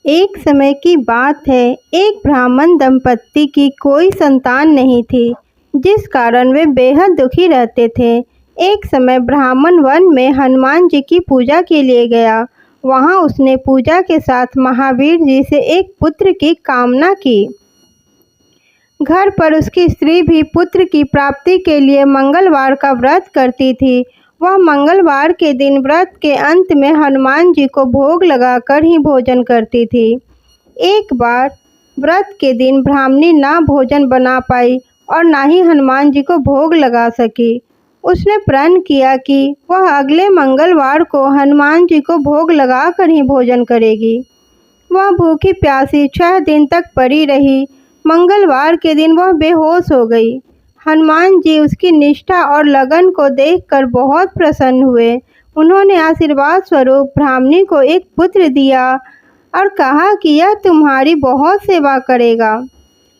एक समय की बात है, एक ब्राह्मण दंपत्ति की कोई संतान नहीं थी, जिस कारण वे बेहद दुखी रहते थे। एक समय ब्राह्मण वन में हनुमान जी की पूजा के लिए गया। वहां उसने पूजा के साथ महावीर जी से एक पुत्र की कामना की। घर पर उसकी स्त्री भी पुत्र की प्राप्ति के लिए मंगलवार का व्रत करती थी। वह मंगलवार के दिन व्रत के अंत में हनुमान जी को भोग लगाकर ही भोजन करती थी। एक बार व्रत के दिन ब्राह्मणी ना भोजन बना पाई और ना ही हनुमान जी को भोग लगा सकी। उसने प्रण किया कि वह अगले मंगलवार को हनुमान जी को भोग लगाकर ही भोजन करेगी। वह भूखी प्यासी 6 दिन तक पड़ी रही। मंगलवार के दिन वह बेहोश हो गई। हनुमान जी उसकी निष्ठा और लगन को देखकर बहुत प्रसन्न हुए। उन्होंने आशीर्वाद स्वरूप ब्राह्मणी को एक पुत्र दिया और कहा कि यह तुम्हारी बहुत सेवा करेगा।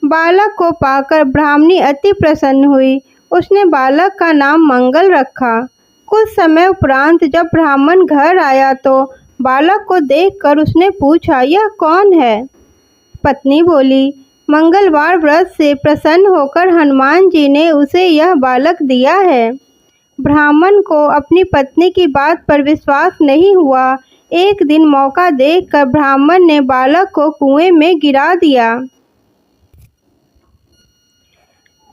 बालक को पाकर ब्राह्मणी अति प्रसन्न हुई। उसने बालक का नाम मंगल रखा। कुछ समय उपरांत जब ब्राह्मण घर आया तो बालक को देखकर उसने पूछा, यह कौन है? पत्नी बोली, मंगलवार व्रत से प्रसन्न होकर हनुमान जी ने उसे यह बालक दिया है। ब्राह्मण को अपनी पत्नी की बात पर विश्वास नहीं हुआ। एक दिन मौका देखकर ब्राह्मण ने बालक को कुएं में गिरा दिया।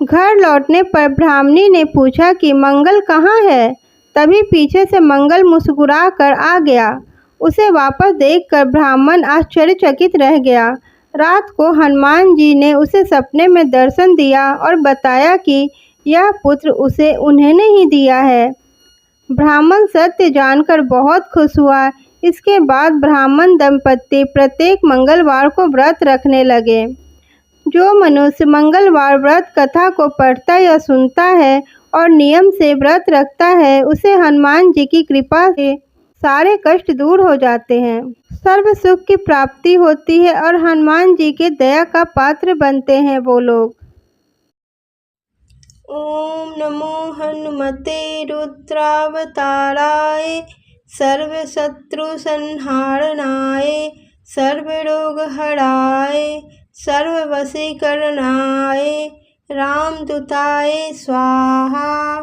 घर लौटने पर ब्राह्मणी ने पूछा कि मंगल कहाँ है? तभी पीछे से मंगल मुस्कुरा कर आ गया। उसे वापस देखकर ब्राह्मण आश्चर्यचकित रह गया। रात को हनुमान जी ने उसे सपने में दर्शन दिया और बताया कि यह पुत्र उसे उन्होंने ही दिया है। ब्राह्मण सत्य जानकर बहुत खुश हुआ। इसके बाद ब्राह्मण दंपत्ति प्रत्येक मंगलवार को व्रत रखने लगे। जो मनुष्य मंगलवार व्रत कथा को पढ़ता या सुनता है और नियम से व्रत रखता है, उसे हनुमान जी की कृपा से सारे कष्ट दूर हो जाते हैं, सर्व सुख की प्राप्ति होती है और हनुमान जी के दया का पात्र बनते हैं वो लोग। ओम नमो हनुमते रुद्रावताराय सर्वशत्रु संहारणाय सर्वरोगहराय सर्ववशीकरणाय रामदूताय स्वाहा।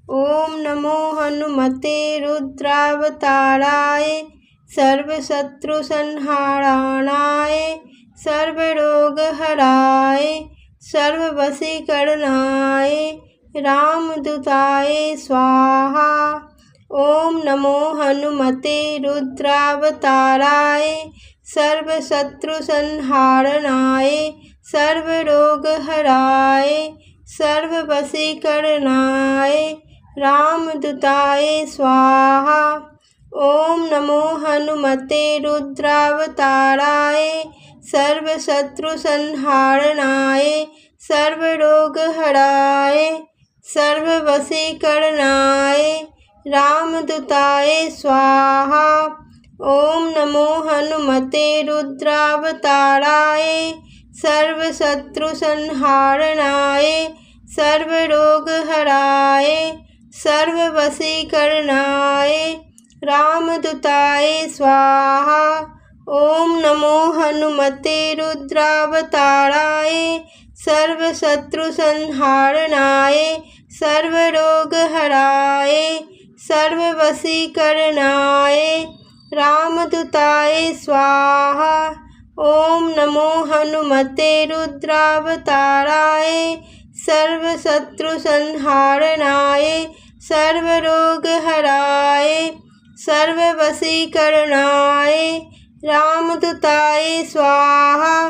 ओम नमो हनुमते रुद्रावताराय सर्वशत्रु संहारणाय सर्वरोगहराय सर्ववशीकरणाय रामदूताय स्वाहा। ओम नमो हनुमते रुद्रावताराय सर्वशत्रु संहारणाय सर्वरोगहराय सर्ववशीकरणाय रामदूताय स्वाहा। ओम नमो हनुमते रुद्रावताराय सर्वशत्रु संहारणाय सर्वरोगहराय सर्ववशीकरणाय रामदूताय स्वाहा। ओम नमो हनुमते रुद्रावताराय सर्वशत्रु संहारणाय सर्वरोगहराय सर्ववशीकरणाय रामदूताय स्वाहा। ओम नमो हनुमते रुद्रावताराय सर्वशत्रु संहारणाय सर्वरोगहराय सर्ववशीकरणाय रामदूताय स्वाहा। ओम नमो हनुमते रुद्रावताराय सर्वशत्रु संहारणाय सर्वरोगहराय सर्ववशीकरणाय रामदूताय स्वाहा।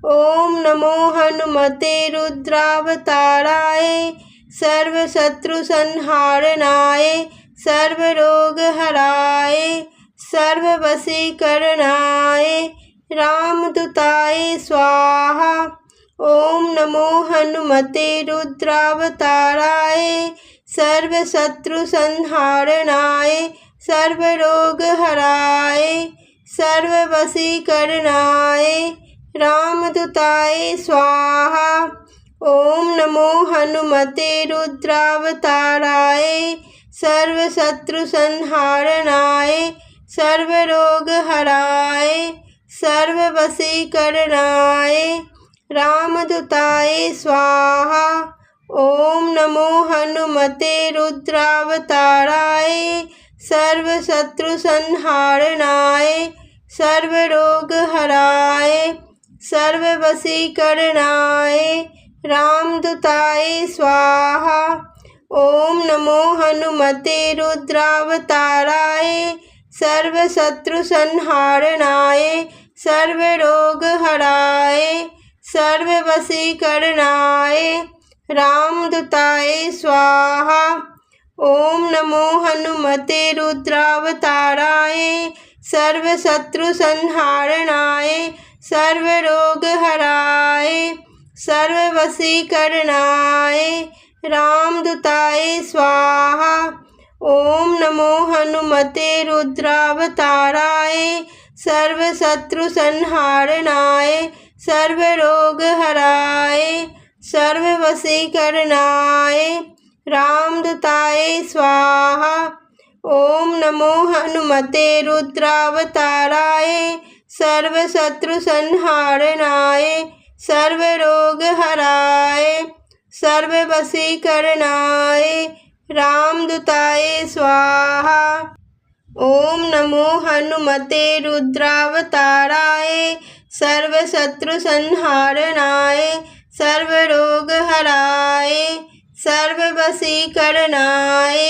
ओम नमो हनुमते रुद्रावताराय सर्वशत्रु संहारणाय सर्वरोगहराय सर्ववशीकरणाय रामदूताय स्वाहा। ओम नमो हनुमते रुद्रावताराय सर्वशत्रु संहारणाय सर्वरोगहराय सर्ववशीकरणाय रामदूताय स्वाहा। ओम नमो हनुमते रुद्रावताराय सर्वशत्रु संहारणाय सर्वरोगहराय सर्ववशीकरणाय रामदूताय स्वाहा। ओम नमो हनुमते रुद्रावताराय सर्वशत्रुसंहारणाय सर्वरोगहराय सर्ववशीकरणाय रामदूताय स्वाहा। ओम नमो हनुमते रुद्रावताराय सर्वशत्रुसंहारणाय सर्वरोगहराय सर्ववशीकरणाय रामदूताय स्वाहा। ओम नमो हनुमते रुद्रावताराय सर्वशत्रुसंहारणाय सर्वरोगहराय सर्ववशीकरणाय रामदूताय स्वाहा। ओम नमो हनुमते रुद्रावताराय सर्वशत्रुसंहारणाय सर्वरोगहराय सर्ववशीकरणाय रामदूताय स्वाहा। ओम नमो हनुमते रुद्रावताराय सर्वशत्रुसंहारणाय सर्वरोगहराय सर्ववशीकरणाय रामदूताय स्वाहा। ओम नमो हनुमते रुद्रावताराय सर्वशत्रुसंहारणाय सर्वरोगहराय सर्ववशीकरणाय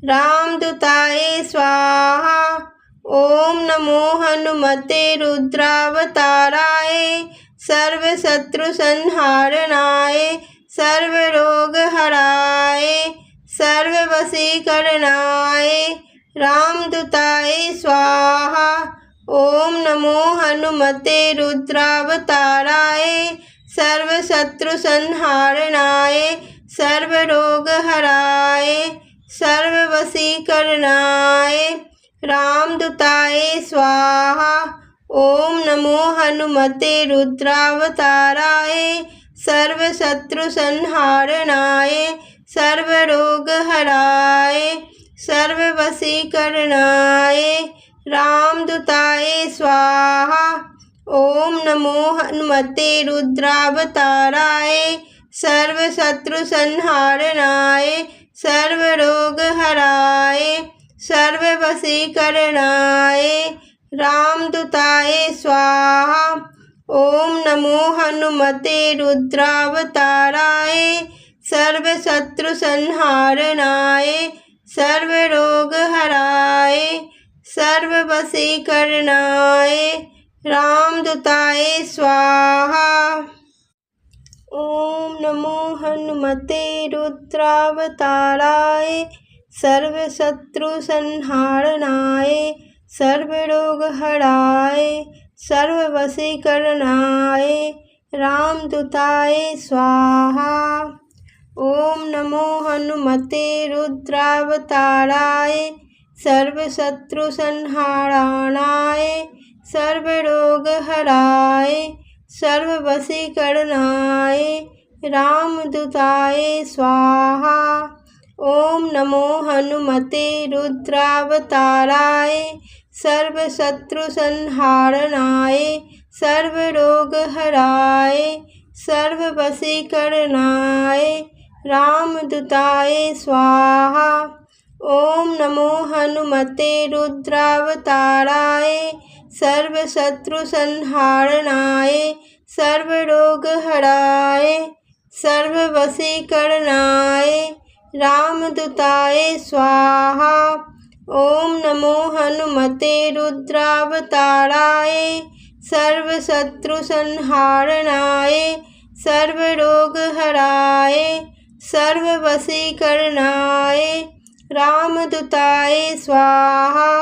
रामदूताय स्वाहा। ओम नमो हनुमते रुद्रावताराय सर्वशत्रुसंहारणाय सर्वरोगहराय सर्ववशीकरणाय रामदूताय स्वाहा। ओम नमो हनुमते रुद्रावताराय सर्वशत्रुसंहारणाय सर्वरोगहराय सर्ववशीकरणाय रामदूताय स्वाहा। ओम नमो हनुमते रुद्रावताराय सर्वशत्रुसंहारणाय सर्वरोगहराय सर्ववशीकरणाय रामदूताय स्वाहा। ओम नमो हनुमते रुद्रावताराय सर्वशत्रुसंहारणाय सर्वरोगहराय सर्ववशीकरणाय रामदूताय स्वाहा। ओम नमो हनुमते रुद्रावताराय सर्वशत्रुसंहारणाय सर्वरोगहराय सर्ववशीकरणाय रामदूताय स्वाहा। ओम नमो हनुमते रुद्रावताराय सर्वशत्रुसंहारणाय सर्वरोगहराय सर्ववशीकरणाय रामदूताय स्वाहा। ओम नमो हनुमते रुद्रावताराय सर्वशत्रुसंहारणाय सर्वरोगहराय सर्ववशीकरणाय रामदूताय स्वाहा। ओम नमो हनुमते रुद्रावताराय सर्वशत्रुसंहारणाय सर्वरोगहराय सर्ववशीकरणाय रामदूताय स्वाहा। ओम नमो हनुमते रुद्रावताराय सर्वशत्रुसंहारणाय सर्वरोगहराय सर्ववशीकरणाय रामदूताय स्वाहा। ओम नमो हनुमते रुद्रावताराय सर्वशत्रुसंहारणाय सर्वरोगहराय सर्ववशीकरणाय रामदूताय स्वाहा।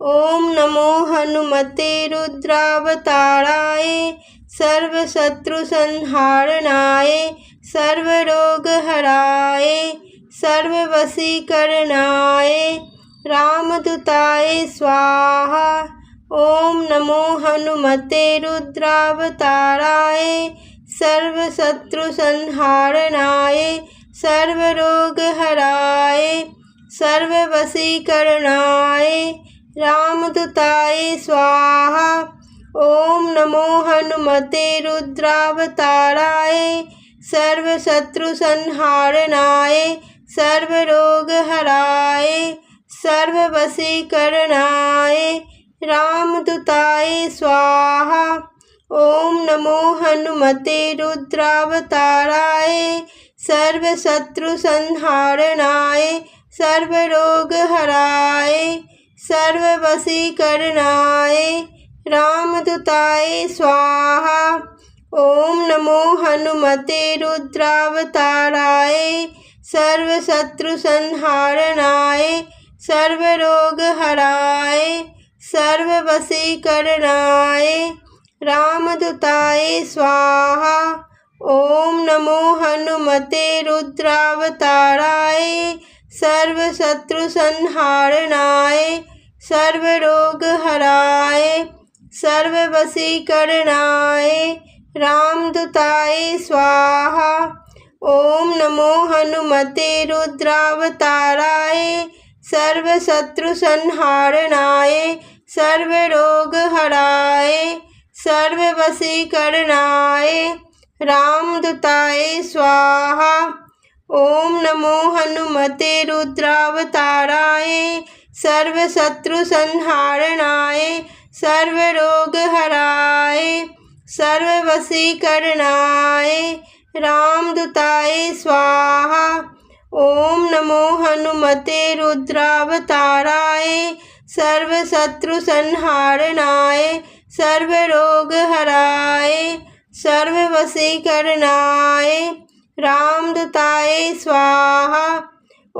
ओम नमो हनुमते रुद्रावताराय सर्वशत्रुसंहारणाय सर्वरोगहराय सर्ववशीकरणाय रामदूताय स्वाहा। ओम नमो हनुमते रुद्रावताराय सर्वशत्रुसंहारणाय सर्वरोगहराय सर्ववशीकरणाय रामदूताय स्वाहा। ओम नमो हनुमते रुद्रावताराय सर्वशत्रुसंहारणाय सर्वरोगहराय सर्ववशीकरणाय रामदूताय स्वाहा। ओम नमो हनुमते रुद्रावताराय सर्वशत्रुसंहारणाय सर्वरोगहराय सर्ववशीकरणाय रामदूताय स्वाहा। ओम नमो हनुमते रुद्रावताराय सर्वशत्रुसंहारणाय सर्वरोगहराय सर्ववशीकरणाय रामदूताय स्वाहा। ओम नमो हनुमते रुद्रावताराय सर्वशत्रुसंहारणाय सर्वरोगहराय सर्ववशीकरणाय रामदूताय स्वाहा। ओम नमो हनुमते रुद्रावताराय सर्वशत्रुसंहारणाय सर्वरोगहराय सर्ववशीकरणाय रामदूताय स्वाहा। ओम नमो हनुमते रुद्रावताराय सर्वशत्रुसंहारणाय सर्वरोगहराय सर्ववशीकरणाय रामदूताय स्वाहा। ओम नमो हनुमते रुद्रावताराय सर्वशत्रुसंहारणाय सर्वरोगहराय सर्ववशीकरणाय रामदूताय स्वाहा।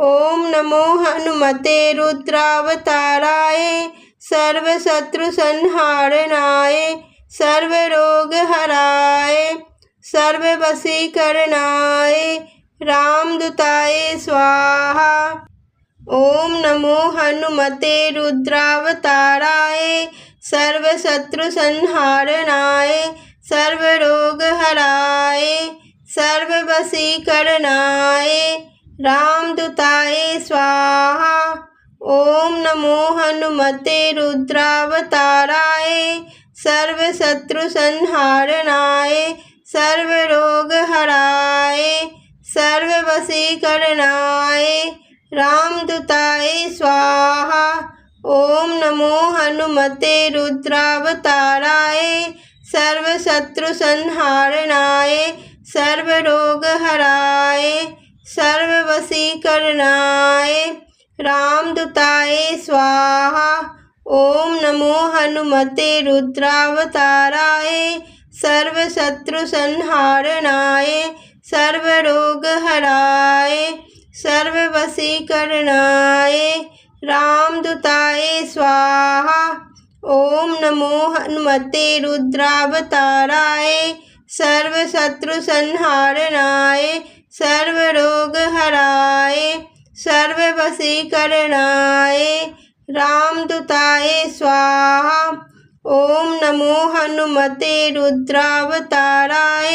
ओम नमो हनुमते रुद्रावताराय सर्वशत्रुसंहारणाय सर्वरोगहराय सर्ववशीकरणाय रामदूताय स्वाहा। ओम नमो हनुमते रुद्रावताराय सर्वशत्रुसंहारणाय सर्वरोगहराय सर्ववशीकरणाय रामदूताय स्वाहा। ओम नमो हनुमते रुद्रावताराय सर्वशत्रुसंहारणाय सर्वरोगहराय सर्ववशीकरणाय रामदूताय स्वाहा। ओम नमो हनुमते रुद्रावताराय सर्वशत्रुसंहारणाय सर्वरोगहराय सर्ववशीकरणाय रामदूताय स्वाहा। ओम नमो हनुमते रुद्रावताराय सर्वशत्रुसंहारणाय सर्वरोगहराय सर्ववशीकरणाय रामदूताय स्वाहा। ओम नमो हनुमते रुद्रावताराय सर्वशत्रुसंहारणाय सर्वरोगहराय सर्ववशीकरणाय रामदूताय स्वाहा। ओम नमो हनुमते रुद्रावताराय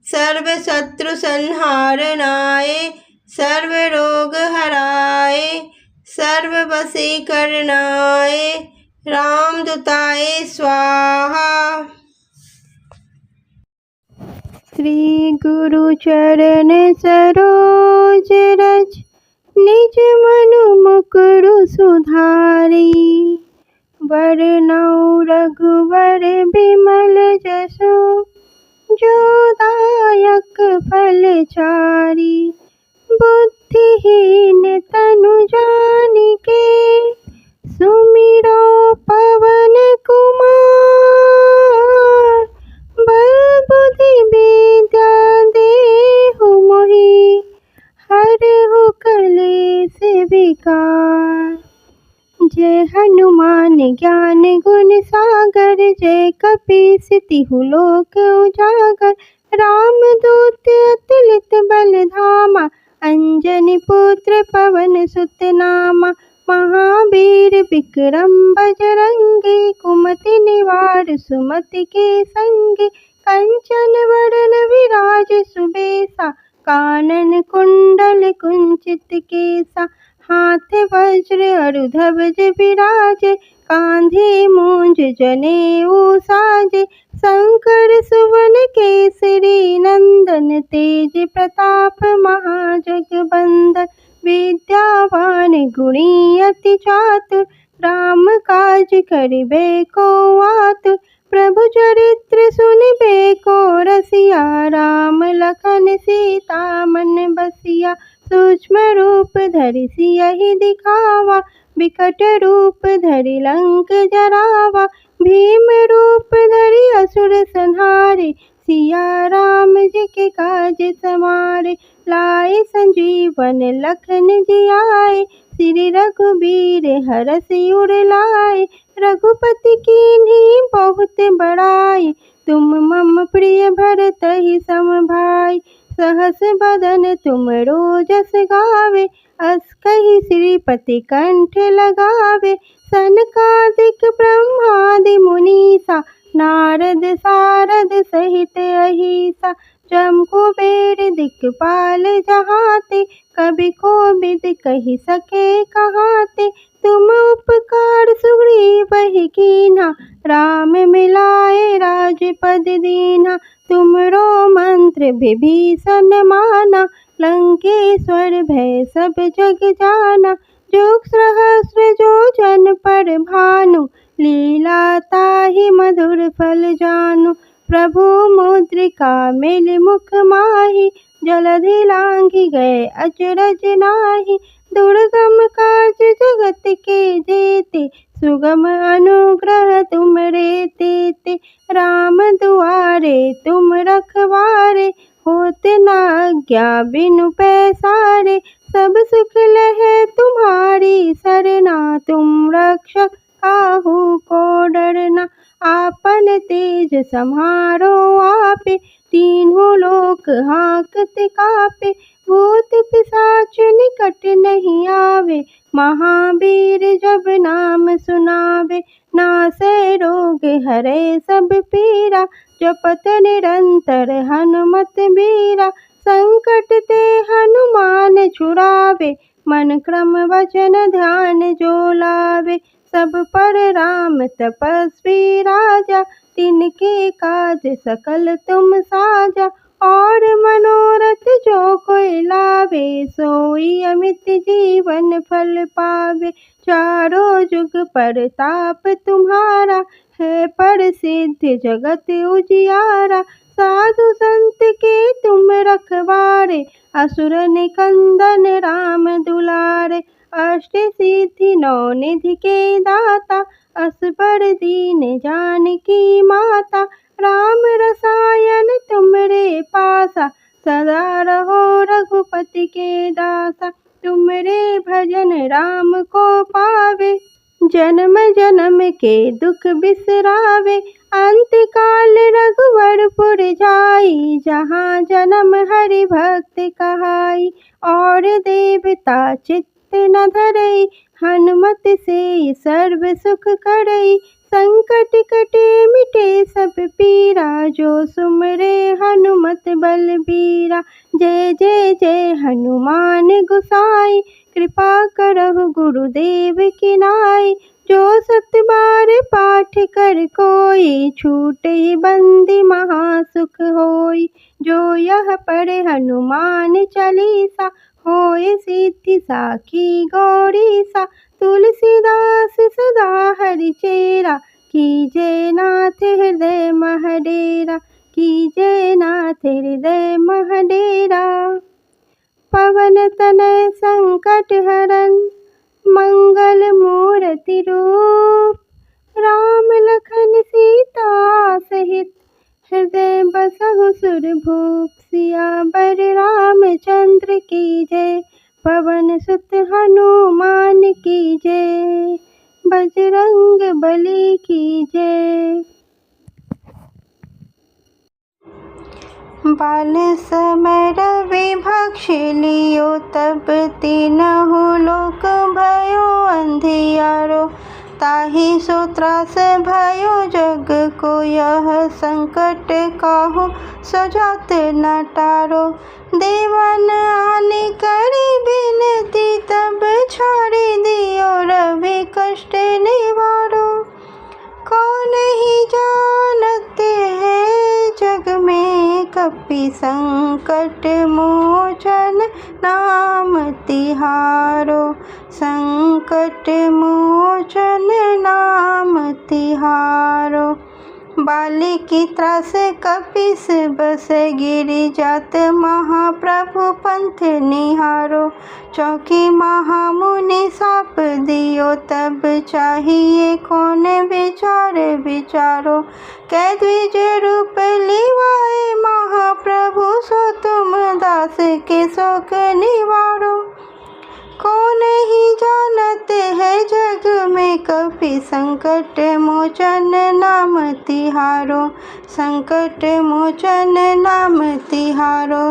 सर्वशत्रुसंहारणाय सर्वरोगहराय सर्ववशीकरणाय रामदूताय स्वाहा। श्री गुरु चरण सरोज रज निज मनु मुकुरु सुधारी। वरनौ रघुवर बिमल जसु जो दायक फलचारी। बुद्धिहीन तनु जानिके सुमिरो पवन कुमार। बल बुद्धि विद्या देहु मोहि हरहु कलेस विकार। जय हनुमान ज्ञान गुण सागर जय कपीस तिहु लोक उजागर। रामदूत अतुलित बल धामा अंजनी पुत्र पवन सुत नामा। महावीर विक्रम बजरंगी कुमति निवार सुमति के संगी। कंचन वरण विराज सुबेसा कानन कुंडल कुंचित केसा। हाथ वज्र अरुधवज विराजे कांधे मूंज जनेऊ साजे। शंकर सुवन केसरी नंदन, तेज प्रताप महाजगबंदन, विद्यावान गुणी अति चातुर, राम काज करिबे को आतुर। प्रभु चरित्र सुनिबे को रसिया, राम लखन सीता मन बसिया। सूक्ष्म रूप धरि सियहि दिखावा, विकट रूप धरि लंक जरावा। भीम रूप धरि असुर संहारे, सिया राम जी के काज समारे। लाए संजीवन लखन जियाए, श्री रघुबीर हरषि उर लाए। रघुपति कीन्ही बहुत बड़ाई, तुम मम प्रिय भरतहि सम भाई। सहस बदन तुम रोजस गावे, अस कहि श्रीपति कंठ लगावे। सनकादिक ब्रह्मादि मुनीसा, नारद सारद सहित अहिसा। जम कुबेर दिक्पाल जहाते, कवि कोविद कहि सके कहाते। तुम उपकार सुग्रीव कीन्हा, राम मिलाए राजपद दीन्हा। तुमरो मंत्र विभीषण माना, लंकेश्वर भय सब जग जाना। जो सहस्र जो जन पर भानु, लीला ताहि मधुर फल जानु। प्रभु मुद्रिका मिल मुख माहि, जलधि लांघि गए अचरज नाहि। दुर्गम काज जगत के जेते, सुगम अनुग्रह तुमरे तेते। राम दुआरे तुम रखवारे, होते न आज्ञा बिनु पैसारे। सब सुख लहै तुम्हारी सरना, तुम रक्षक काहू को डरना। आपन तेज सम्हारो आपे, तीनों लोक हांकत कापे। भूत पिशाच निकट नहीं आवे, महावीर जब नाम सुनावे। नासै रोग हरै सब पीरा, जपत निरंतर हनुमत बीरा। संकट ते हनुमान छुड़ावे, मन क्रम वचन ध्यान जो लावे। सब पर राम तपस्वी राजा, तिनके काज सकल तुम साजा। और मनोरथ जो कोई लावे, सोई अमित जीवन फल पावे। चारों जुग परताप तुम्हारा, है प्रसिद्ध जगत उजियारा। साधु संत के तुम रखवारे, असुर निकंदन राम दुलारे। अष्ट सिद्धि नौ निधि के दाता, असबर दीन जानकी माता। राम रसायन तुमरे पासा, सदा रहो रघुपति के दासा। तुमरे भजन राम को पावे, जन्म जन्म के दुख बिसरावे। अंत काल रघुवरपुर जाई, जहाँ जन्म हरि भक्त कहाई। और देवता चित्त न धरई, हनुमत से सर्व सुख करई। संकट कटे मिटे सब पीरा, जो सुमरे हनुमत बलबीरा। जय जय जय हनुमान गोसाई, कृपा करहु गुरुदेव की नाई। जो सत बार पाठ कर कोई, छूटे बंदी महासुख होई। जो यह पढ़े हनुमान चालीसा, होए सिद्धि साखी गौरीसा। तुलसीदास सदा हरिचेरा, कीजय नाथ हृदय मह डेरा। कीजय नाथ हृदय मह डेरा। पवन तनय संकट हरन, मंगल मूर्ति रूप। राम लखन सीता सहित, हृदय बसहु सुरभूप। सियावर रामचंद्र की जय, पवन सुत हनुमान की जय। बजरंग बली की जय। बाल समय रवि भक्ष लियो, तब तीनहु लोक भयो अंधियारो। ताहि सो त्रास भयो जग को, यह संकट काहू सो जात न टारो। देवन आने करी बिनती, तब छाड़ी दियो रवि कष्ट निवारो। कौन ही जानते संकट मोचन नाम तिहारो, संकट मोचन नाम तिहारो। बाली की त्रास कपिस बस गिरी जात, महाप्रभु पंथ निहारो। चौकी महामुनि साप दियो, तब चाहिए कौन विचार विचारो। कै द्विज रूप लिवाए महाप्रभु, सो तुम दास के शोक निवारो। कौन ही जानते हैं जग में कपि, संकट मोचन नाम तिहारो, संकट मोचन नाम तिहारो।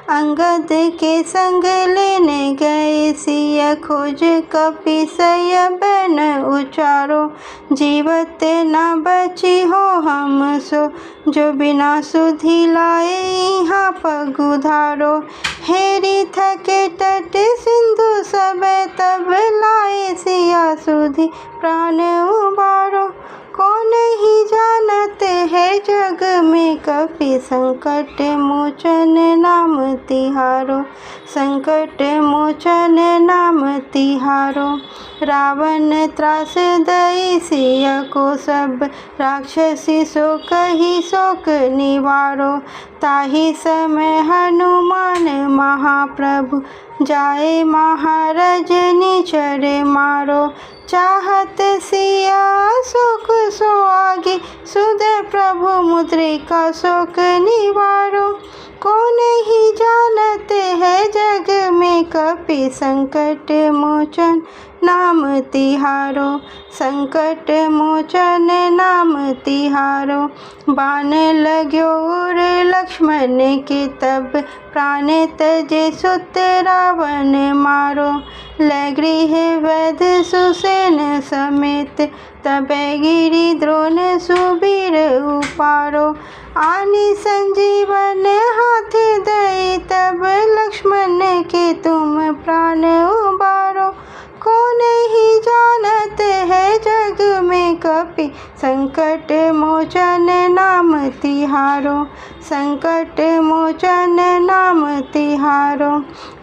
अंगद के संग लेने गए सिया, खोज कपि सय बन उचारो। जीवत न बची हो हम सो, जो बिना सुधि लाए यहाँ पगुधारो। हेरी थके तट सिंधु सब, तब लाए सिया सुधि प्राण उबारो। कौन ही जानते हैं जग में कपि, संकट मोचन नाम तिहारो, संकट मोचन नाम तिहारो। रावण त्रास दई सिया को, सब राक्षसी सो कही शोक निवारो। ताहि समय हनुमान महाप्रभु, जाए महाराज निचर मारो। चाहत सिया शोक सो आगे, सुध प्रभु मुद्रिका शोक निवारो। कौन ही जानते हैं जग में कपि, संकट मोचन नाम तिहारो, संकट मोचन नाम तिहारो। बाण लाग्यो उर लक्ष्मण के, तब प्राण तजे सुत रावण मारो। लै गृह वैद सुसेन समेत, तब गिरि द्रोण सुबीर उपारो। आनी संजीवन हाथ दई, तब लक्ष्मण के तुम प्राण उबारो। कौन ही जानते हैं जग में कपि, संकट मोचन नाम तिहारो, संकट मोचन नाम तिहारो।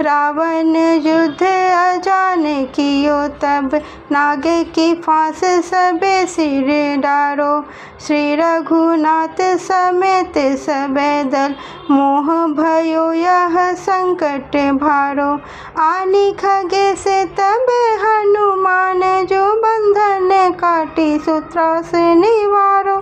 रावण युद्ध अजान कियो, तब नाग की फांस सबे सिर डारो। श्री रघुनाथ समेत सबे दल, मोह भयो यह संकट भारो। आनी खगे से तब हनुमान, जो बंधन काटी सूत्रास निवारो।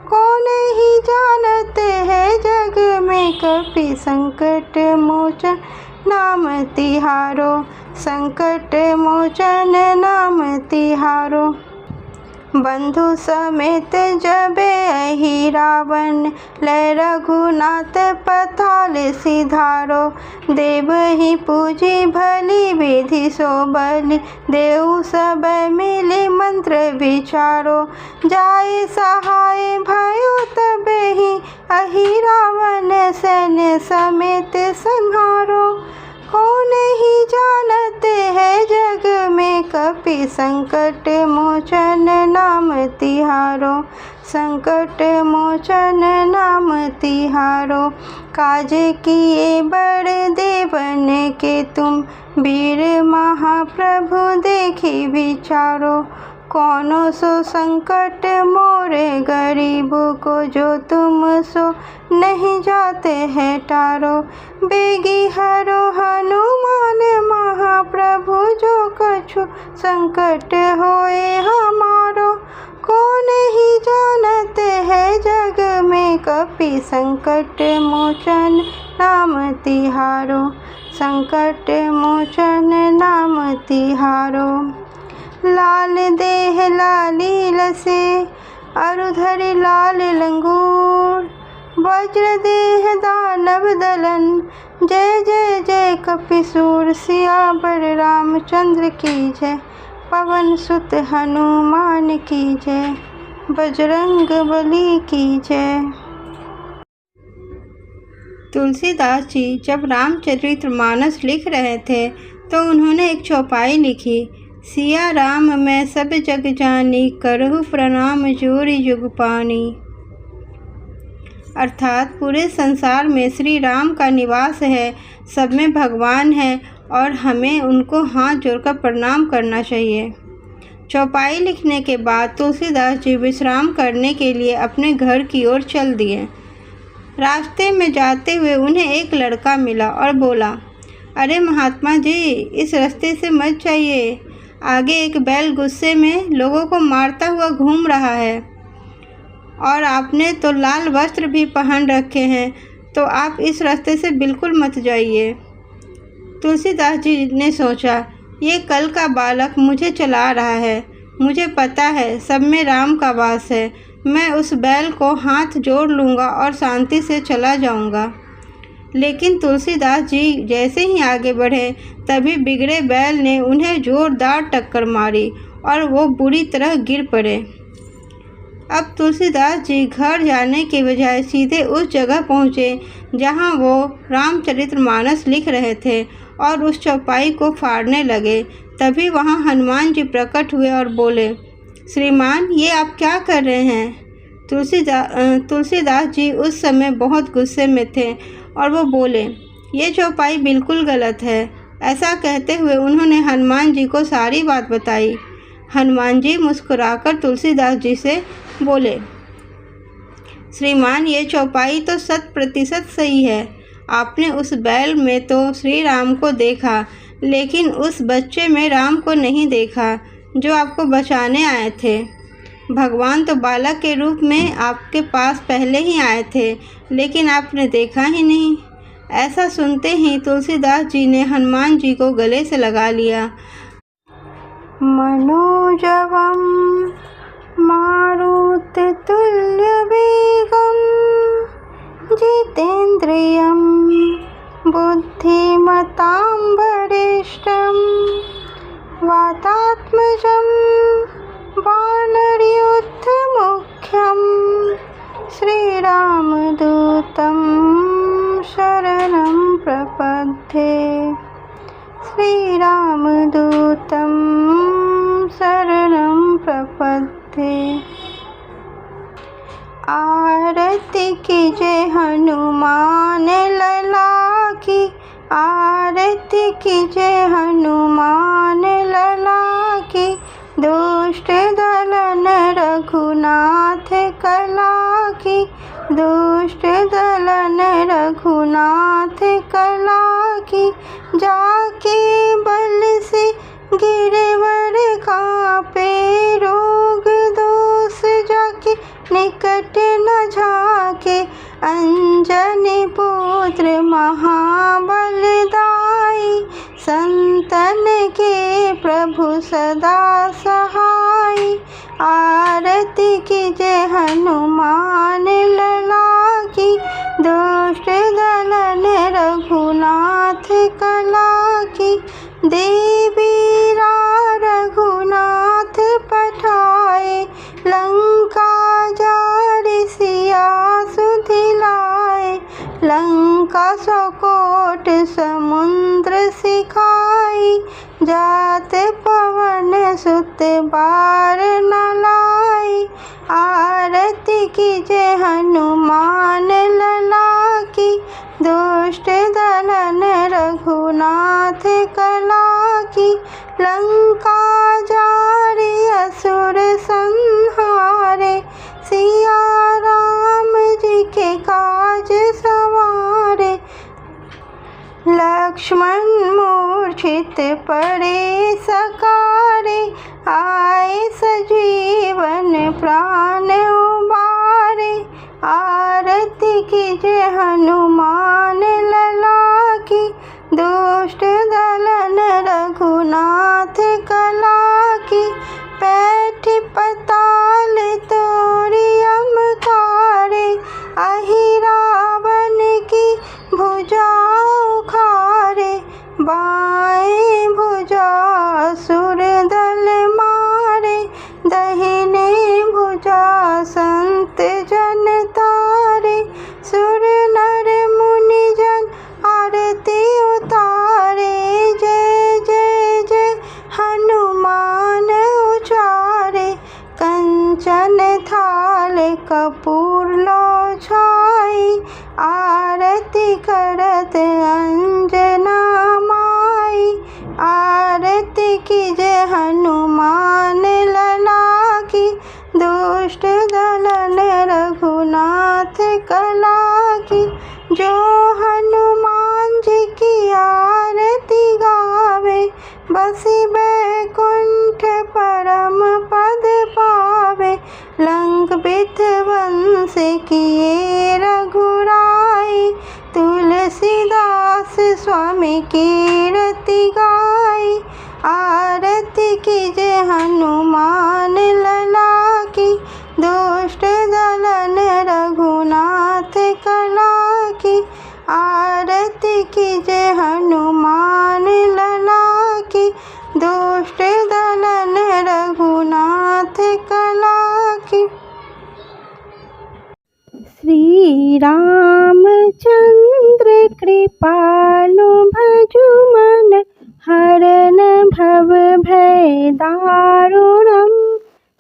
कौन ही जानते हैं जग में कपि, संकट मोचन नाम तिहारो, संकट मोचन नाम तिहारो। बंधु समेत जबे अहि रावण, लै रघुनाथ पताल सिधारो। देव ही पूजी भली विधि सो बलि, देव सब मिली मंत्र विचारो। जाए सहाय भयो तब ही, अहि रावण सैन्य समेत संहारो। कौन ही जानते हैं जग में कपि, संकट मोचन नाम तिहारो, संकट मोचन नाम तिहारो। काज किए बड़ देवन के तुम, वीर महाप्रभु देखी विचारो। कौनो सो संकट मोरे गरीब को, जो तुम सो नहीं जाते हैं टारो। बेगी हरो हनुमान महाप्रभु, जो कछु संकट होए हमारो। कौन ही जानते हैं जग में कपि, संकट मोचन नाम तिहारो, संकट मोचन नाम तिहारो। लाल देह लाली लसे, अरुधरि लाल लंगूर। वज्र देह दानव दलन, जय जय जय कपिसूर। सियावर रामचंद्र की जय, पवन सुत हनुमान की जय, बजरंग बली की जय। तुलसीदास जी जब रामचरितमानस लिख रहे थे तो उन्होंने एक चौपाई लिखी, सिया राम मैं सब जग जानी, करहु प्रणाम जोरि जुग पानी। अर्थात पूरे संसार में श्री राम का निवास है, सब में भगवान है और हमें उनको हाथ जोड़कर प्रणाम करना चाहिए। चौपाई लिखने के बाद तुलसीदास जी विश्राम करने के लिए अपने घर की ओर चल दिए। रास्ते में जाते हुए उन्हें एक लड़का मिला और बोला, अरे महात्मा जी, इस रास्ते से मत जाइए, आगे एक बैल गुस्से में लोगों को मारता हुआ घूम रहा है और आपने तो लाल वस्त्र भी पहन रखे हैं, तो आप इस रास्ते से बिल्कुल मत जाइए। तुलसीदास जी ने सोचा, ये कल का बालक मुझे चला रहा है, मुझे पता है सब में राम का वास है, मैं उस बैल को हाथ जोड़ लूँगा और शांति से चला जाऊँगा। लेकिन तुलसीदास जी जैसे ही आगे बढ़े तभी बिगड़े बैल ने उन्हें जोरदार टक्कर मारी और वो बुरी तरह गिर पड़े। अब तुलसीदास जी घर जाने के बजाय सीधे उस जगह पहुँचे जहाँ वो रामचरितमानस लिख रहे थे और उस चौपाई को फाड़ने लगे। तभी वहाँ हनुमान जी प्रकट हुए और बोले, श्रीमान, ये आप क्या कर रहे हैं? तुलसीदास जी उस समय बहुत गुस्से में थे और वो बोले, ये चौपाई बिल्कुल गलत है। ऐसा कहते हुए उन्होंने हनुमान जी को सारी बात बताई। हनुमान जी मुस्कुराकर तुलसीदास जी से बोले, श्रीमान, ये चौपाई तो 100% सही है। आपने उस बैल में तो श्री राम को देखा, लेकिन उस बच्चे में राम को नहीं देखा जो आपको बचाने आए थे। भगवान तो बालक के रूप में आपके पास पहले ही आए थे, लेकिन आपने देखा ही नहीं। ऐसा सुनते ही तुलसीदास जी ने हनुमान जी को गले से लगा लिया। मनोजवम मारुततुल्यवेगं जितेन्द्रियं बुद्धिमतां वरिष्ठं वातात्मजं वानरयूथमुख्यं श्रीरामदूतं शरणं प्रपद्ये। श्रीरामदूतं शरणं प्रपद्ये। आरती कीजय हनुमान लला की, आरती कीजय हनुमान लला की, दुष्ट दलन रघुनाथ कला की, दुष्ट दलन रघुनाथ कला की, जाके बल से गिरवर कांपे रोग दोष, जाके निकट न झाके, अंजनी पुत्र महाबलदाई, संतन के प्रभु सदा सहाय। आरती कीजय हनुमान लला की, दुष्ट दलन रघुनाथ कला की, देवीरा रघुनाथ पठाए, लंका जारि सिया सुधिलाए, लंका सकोट समुद्र सिखाई, जात पवन सुत बार न लाई। आरती कीजय हनुमान लला की, दुष्ट दलन रघुनाथ कला की, लंका जारि असुर संहारे, सिया राम जी के काज सवारे। लक्ष्मण मूर्छित पड़े सकारे, आए सजीवन प्राण उबारे। आरती कीजय हनुमान लला की, दुष्ट दलन रघुनाथ कला की, पैठ पताल तोरी अमकारे, अहि रावण की भुजा उखारे, बाएं भुजा असुर दल मारे, दहिने भुजा संत जन तारे, सुर नर मुनि जन आरती करत अंजना माई। आरती कीजे हनुमान लला की, दुष्ट दलन रघुनाथ कला की। जो हनुमान जी की आरती गावे, बसी बैकुंठ परम पद पावे। लंक बिधवंस किए रघुराई, तुलसीदास स्वामी कीरति गाई। आरती कीजे हनुमान लला की, दुष्ट दलन रघुनाथ कला की। आरती कीजे हनुमान लला की, दुष्ट दलन रघुनाथ कला की। श्री रामचंद्र कृपालु भजु मन, हरन भव भय दारुणम्।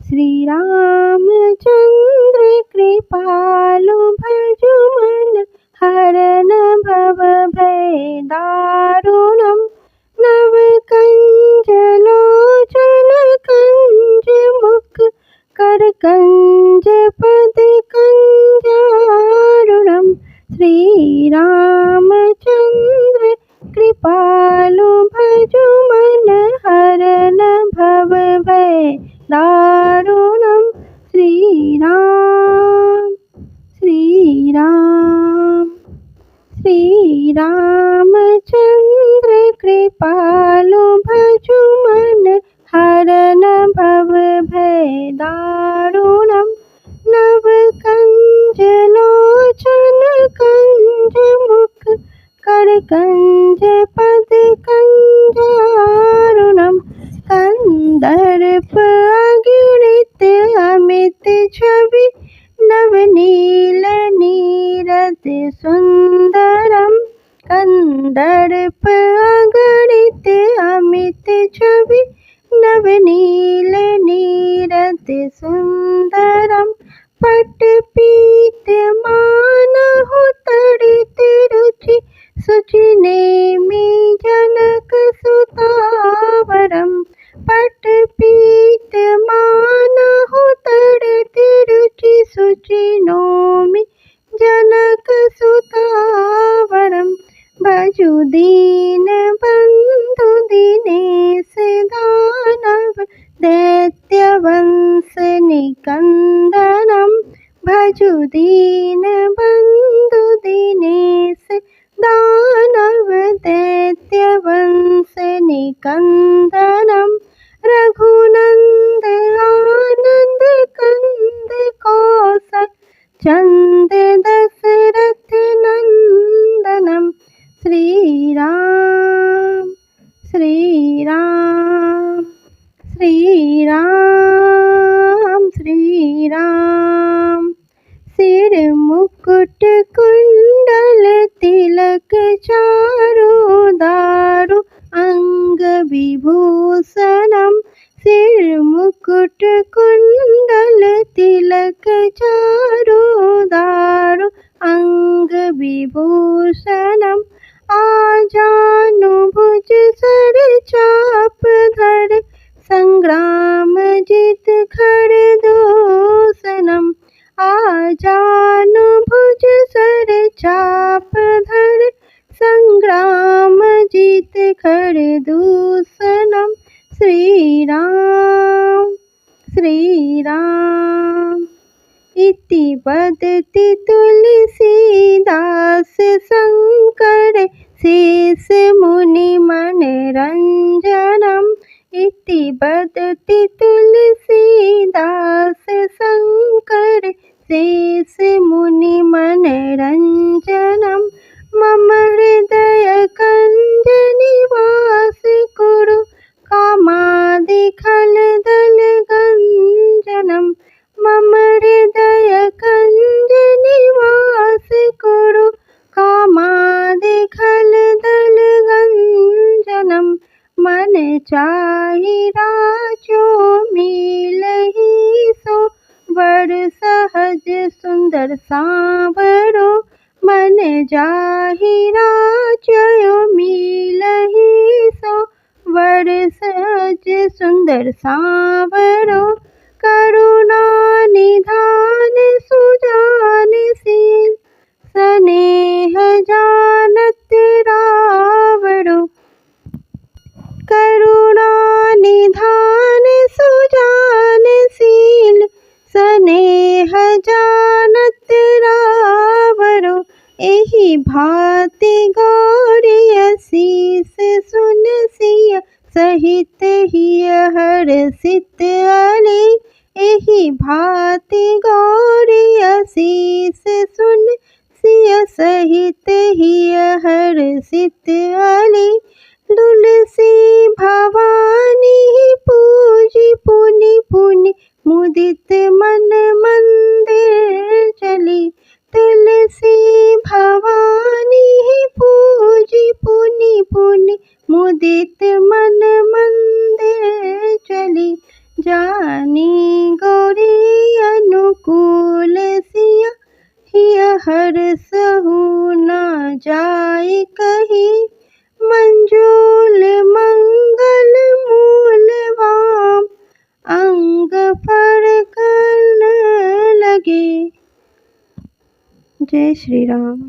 श्री रामचंद्र कृपालु भजु मन, हरन भव भय दारुणम्। नव कंज लोचन कंज मुख, कर कंज पद कंजारुणम्। श्री रामचंद्र कृपालु भजु मन, हरन भव भय दारुणम्। श्री राम श्री राम श्री रामचंद्र कृपालु भजु मन, हरन भव भय दारुणम्। नव कंज लोचन कंज मुख, कर कंज पद कंजारुणम्। कंदर्प अगणित अमित छवि, नवनील नीरद सुंदरम्। कंदर्प अगणित अमित छवि, नवनील नीरद सुंदरम्। पट पीत मानहु तड़ित रुचि, सुचि नेमि जनक सुतावरम्। पट पीत मानहु तड़ित रुचि, सुचि नोमि जनक सुतावरम्। भजु दीन बंधु दिनेश दानव, दैत्य वंश निकंदनम्। भजु दीन बंधु दिनेश दानव, दैत्य वंश निकंदनम्। रघुनंद आनंद कंद कौशल, चंद दशरथ नंदनम्। श्री राम श्री राम श्री राम श्री राम। सिर मुकुट कुंडल तिलक चारु दारु, अंग विभूषणम्। सिर मुकुट कुंडल तिलक चारु दारु, अंग विभूषणम्। आजानु भुज सर चाप धर, संग्राम जित खर दूषणम्। आजानु भुज सर चाप धर, संग्राम जित खर दूषणम्। श्री राम श्री राम। इति वदति तुलसीदास शंकर, शेष मुनि मनरंजनम्। इति वदति तुलसीदास शंकर, शेष मुनि मनरंजनम्। मम हृदय कंज निवास कुरु, कामादिखल दल गंजनम्। मम हृदय कंज निवास कुरु, कामादिखल दल गंजनम्। मन चाहि राजो मिलहि सो, बड़ सहज सुंदर सांवरो। मन जाहि राज्य मिलहि सो वर सज सुंदर सांवरो करुणा निधान सुजानशील स्नेह जानत रावरो करुणा निधान सुजानशील स्नेह जानत रावरो एहि भांति गौरी असीस सुन सिय सहित हिय हर्षित अली एहि भांति गौरी असीस सुन सिय सहित हिय हर्षित अली तुलसी भवानी पूजी पुनि पुनि मुदित मन मंदिर चली तुलसी भवानी पूजी पुनि पुनि मुदित मन मंदिर चली जानी गौरी अनुकूल सिया हिय हर्षहु न जाय कही मंजूल मंगल मूल वाम अंग फड़कन लगे। जय श्री राम।